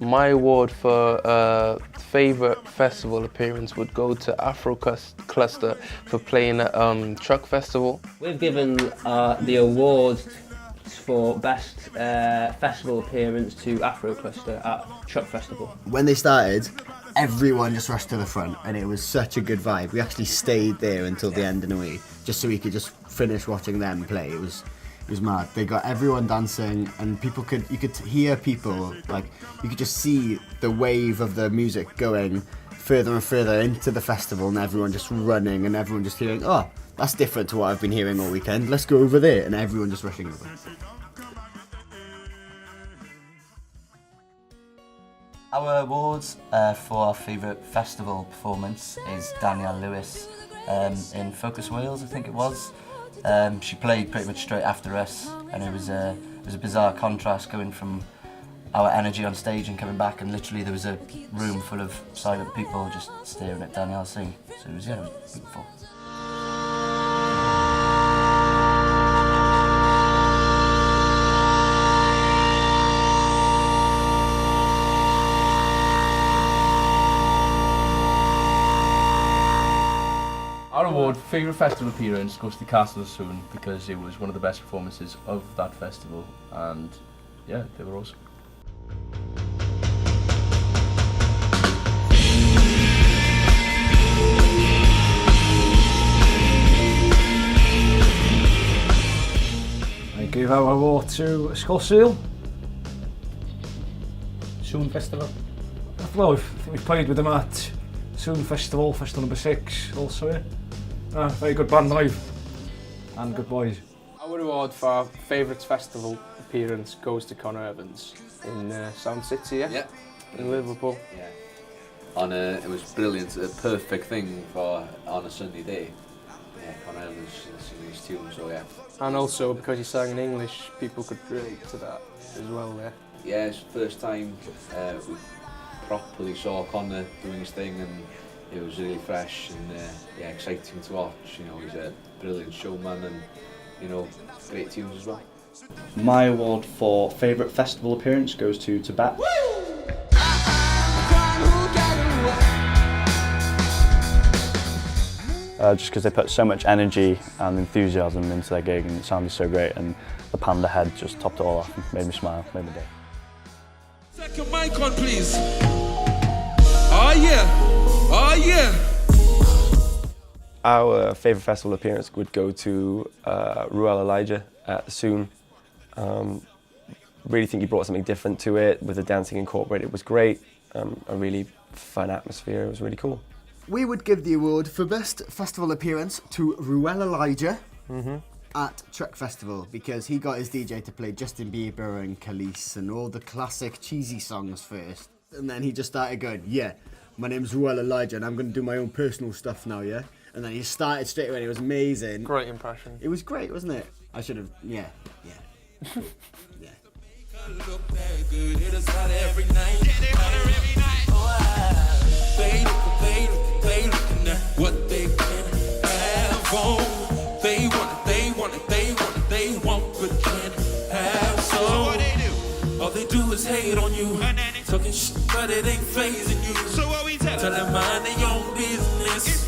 My award for favourite festival appearance would go to Afro Cluster for playing at Truck Festival. We've given the award for best festival appearance to Afro Cluster at Truck Festival. When they started, everyone just rushed to the front and it was such a good vibe. We actually stayed there until the end in a way, just so we could just finish watching them play. It was mad. They got everyone dancing and you could hear people, like, you could just see the wave of the music going further and further into the festival and everyone just running and everyone just hearing, oh, that's different to what I've been hearing all weekend, let's go over there, and everyone just rushing over. Our awards for our favourite festival performance is Danielle Lewis in Focus Wales, I think it was. She played pretty much straight after us, and it was a bizarre contrast going from our energy on stage and coming back, and literally there was a room full of silent people just staring at Danielle sing. So it was beautiful. Our award for favourite festival appearance goes to Castle of Soon because it was one of the best performances of that festival, and yeah, they were awesome. I give our award to Chyngor Celfyddydau Soon Festival. Well, I think we've played with them at Soon Festival number 6 also, yeah. Very good band live and good boys. Our award for favourite festival appearance goes to Connor Evans in Sound City, Yeah. in Liverpool. Yeah. It was brilliant, a perfect thing for on a sunny day. Yeah, Connor Evans singing his tune, so yeah. And also because he sang in English, people could relate to that as well, yeah. Yeah, it's the first time we properly saw Connor doing his thing, and it was really fresh and exciting to watch. You know, he's a brilliant showman and, great tunes as well. My award for favourite festival appearance goes to Tibet. Just because they put so much energy and enthusiasm into their gig and it sounded so great, and the panda head just topped it all off and made me smile, made my day. Second mic on, please. Oh yeah. Our favourite festival appearance would go to Ruel Elijah at Soon. Really think he brought something different to it with the dancing incorporated. It was great. A really fun atmosphere. It was really cool. We would give the award for best festival appearance to Ruel Elijah at Truck Festival, because he got his DJ to play Justin Bieber and Khalees and all the classic cheesy songs first, and then he just started going, yeah, my name's Ruel Elijah and I'm going to do my own personal stuff now, yeah? And then he started straight away and it was amazing. Great impression. It was great, wasn't it? I should have, yeah. Yeah. What they can have on. They want, but can't have. So what they do? All they do is hate on you. Talking shit, but it ain't phasing you. So what we tell them? Mind their own business.